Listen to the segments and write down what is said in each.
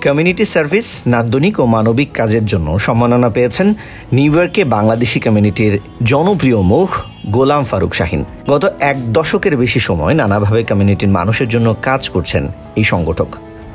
Community service, নান্দনিক ও মানবিক কাজের জন্য সম্মাননা পেয়েছেন নিউ ইয়র্কে বাংলাদেশি কমিউনিটির জনপ্রিয় মুখ গোলাম ফারুক শাহীন। গত এক দশকের বেশি সময় নানাভাবে কমিউনিটির মানুষের জন্য কাজ করছেন এই সংগঠক।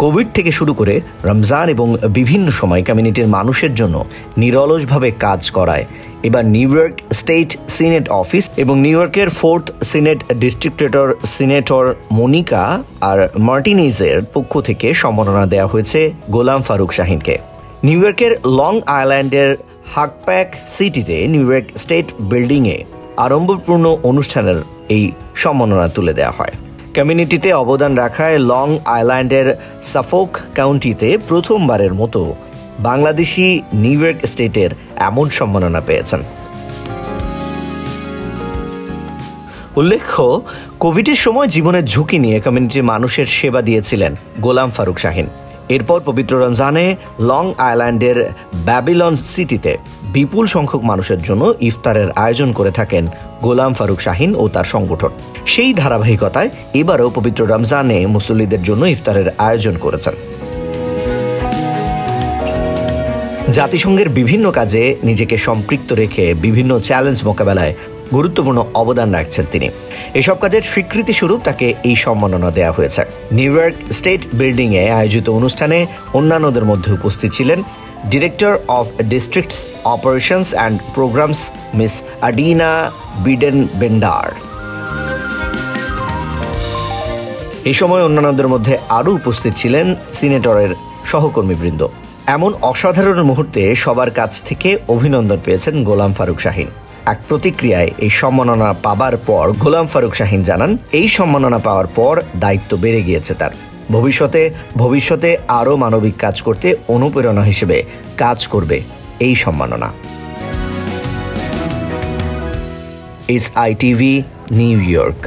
কোভিড থেকে শুরু করে রমজান এবং বিভিন্ন সময় কমিউনিটির মানুষের জন্য নিরলসভাবে কাজ করায় এবার new York state senate office এবং নিউ ইয়র্কের 4th সিনেট ডিস্ট্রিক্টেটর সিনেটর মনিকা আর মার্টিনেজের পক্ষ থেকে সম্মাননা দেওয়া হয়েছে গোলাম ফারুক শাহীনকে। নিউ ইয়র্কের লং আইল্যান্ডের হাকপ্যাক সিটিতে নিউ ইয়র্ক স্টেট বিল্ডিংয়ে আড়ম্বরপূর্ণ অনুষ্ঠানের এই সম্মাননা তুলে দেওয়া হয়। কমিউনিটিতে অবদান রাখায় লং আইল্যান্ডের সাফোক কাউন্টিতে প্রথমবারের মতো বাংলাদেশি নিউ ইয়র্ক স্টেটের এমন সম্মাননা পেয়েছেন। উল্লেখ্য, কোভিডের সময় জীবনের ঝুঁকি নিয়ে কমিউনিটির মানুষের সেবা দিয়েছিলেন গোলাম ফারুক শাহীন। এরপর পবিত্র রমজানে লং আইল্যান্ডের ব্যাবিলন সিটিতে বিপুল সংখ্যক মানুষের জন্য ইফতারের আয়োজন করে থাকেন গোলাম ফারুক শাহীন ও তার সংগঠন। সেই ধারাবাহিকতায় এবারও পবিত্র রমজানে মুসল্লিদের জন্য ইফতারের আয়োজন করেছেন। জাতিসংঘের বিভিন্ন কাজে নিজেকে সম্পৃক্ত রেখে বিভিন্ন চ্যালেঞ্জ মোকাবেলায় গুরুত্বপূর্ণ অবদান রাখছেন তিনি। এসব কাজের স্বীকৃতি স্বরূপ তাকে এই সম্মাননা দেওয়া হয়েছে। নিউ ইয়র্ক স্টেট বিল্ডিংয়ে আয়োজিত অনুষ্ঠানে অন্যান্যদের মধ্যে উপস্থিত ছিলেন director of district operations and programs miss Adina Biden Bender. এই সময় অন্যান্যদের মধ্যে আরও উপস্থিত ছিলেন সিনেটরের সহকর্মীবৃন্দ। এমন অসাধারণ মুহূর্তে সবার কাছ থেকে অভিনন্দন পেয়েছেন গোলাম ফারুক শাহীন। এক প্রতিক্রিয়ায় এই সম্মাননা পাবার পর গোলাম ফারুক শাহীন জানান, এই সম্মাননা পাওয়ার পর দায়িত্ব বেড়ে গিয়েছে তার। ভবিষ্যতে আরও মানবিক কাজ করতে অনুপ্রেরণা হিসেবে কাজ করবে এই সম্মাননা। SITV, new York.